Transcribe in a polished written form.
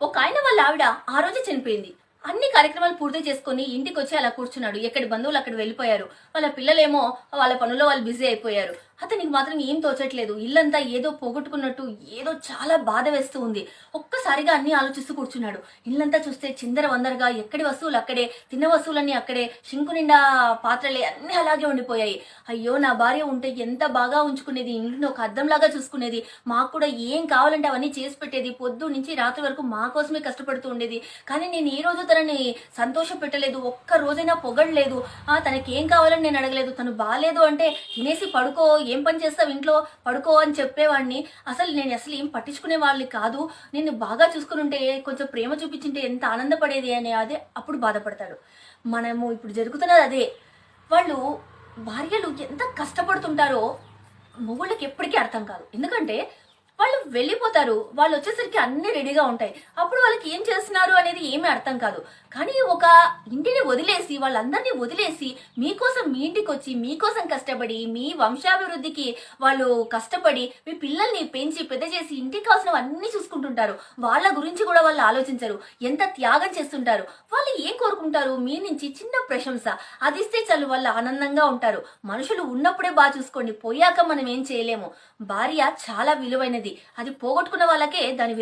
ఒక ఆయన వాళ్ళ ఆవిడ ఆ రోజే చనిపోయింది. అన్ని కార్యక్రమాలు పూర్తి చేసుకొని ఇంటికొచ్చి అలా కూర్చున్నాడు. ఎక్కడి బంధువులు అక్కడ వెళ్ళిపోయారు. వాళ్ళ పిల్లలేమో వాళ్ళ పనుల్లో వాళ్ళు బిజీ అయిపోయారు. అతనికి మాత్రం ఏం తోచట్లేదు. ఇల్లంతా ఏదో పోగొట్టుకున్నట్టు, ఏదో చాలా బాధ వేస్తూ ఉంది. ఒక్కసారిగా అన్ని ఆలోచిస్తూ కూర్చున్నాడు. ఇల్లంతా చూస్తే చిందర వందరగా, ఎక్కడి వస్తువులు అక్కడే, తిన్న వస్తువులన్నీ అక్కడే, షింకు నిండా పాత్రలే అన్ని అలాగే ఉండిపోయాయి. అయ్యో, నా భార్య ఉంటే ఎంత బాగా ఉంచుకునేది, ఇంటిని ఒక అద్దంలాగా చూసుకునేది, మాకు కూడా ఏం కావాలంటే అవన్నీ చేసి పెట్టేది, పొద్దు నుంచి రాత్రి వరకు మా కోసమే కష్టపడుతూ ఉండేది. కానీ నేను ఏ రోజు తనని సంతోష పెట్టలేదు, ఒక్క రోజైనా పొగడలేదు, తనకి ఏం కావాలని నేను అడగలేదు. తను బాగాలేదు అంటే తినేసి పడుకో, ఏం పని చేస్తావు ఇంట్లో, పడుకో అని చెప్పేవాడిని. నేను అసలు ఏం పట్టించుకునే వాళ్ళని కాదు. నిన్ను బాగా చూసుకుని ఉంటే, కొంచెం ప్రేమ చూపించింటే ఎంత ఆనందపడేది అని అదే అప్పుడు బాధపడతాడు. మనము ఇప్పుడు జరుగుతున్నది అదే. వాళ్ళు భార్యలు ఎంత కష్టపడుతుంటారో మొగుళ్ళకి ఎప్పటికీ అర్థం కాదు. ఎందుకంటే వాళ్ళు వెళ్ళిపోతారు, వాళ్ళు వచ్చేసరికి అన్ని రెడీగా ఉంటాయి. అప్పుడు వాళ్ళకి ఏం చేస్తున్నారు అనేది ఏమీ అర్థం కాదు. కానీ ఒక ఇంటిని వదిలేసి, వాళ్ళందరినీ వదిలేసి మీకోసం మీ ఇంటికి వచ్చి, మీకోసం కష్టపడి, మీ వంశాభివృద్ధికి వాళ్ళు కష్టపడి, మీ పిల్లల్ని పెంచి పెద్ద చేసి ఇంటికి కావాల్సినవన్నీ చూసుకుంటుంటారు. వాళ్ళ గురించి కూడా వాళ్ళు ఆలోచించరు. ఎంత త్యాగం చేస్తుంటారు. వాళ్ళు ఏం కోరుకుంటారు? మీ నుంచి చిన్న ప్రశంస, అది ఇస్తే చాలు వాళ్ళు ఆనందంగా ఉంటారు. మనుషులు ఉన్నప్పుడే బాగా చూసుకోండి, పోయాక మనం ఏం చేయలేము. భార్య చాలా విలువైనది. అది పోగొట్టుకున్న వాళ్ళకే దాని విలువ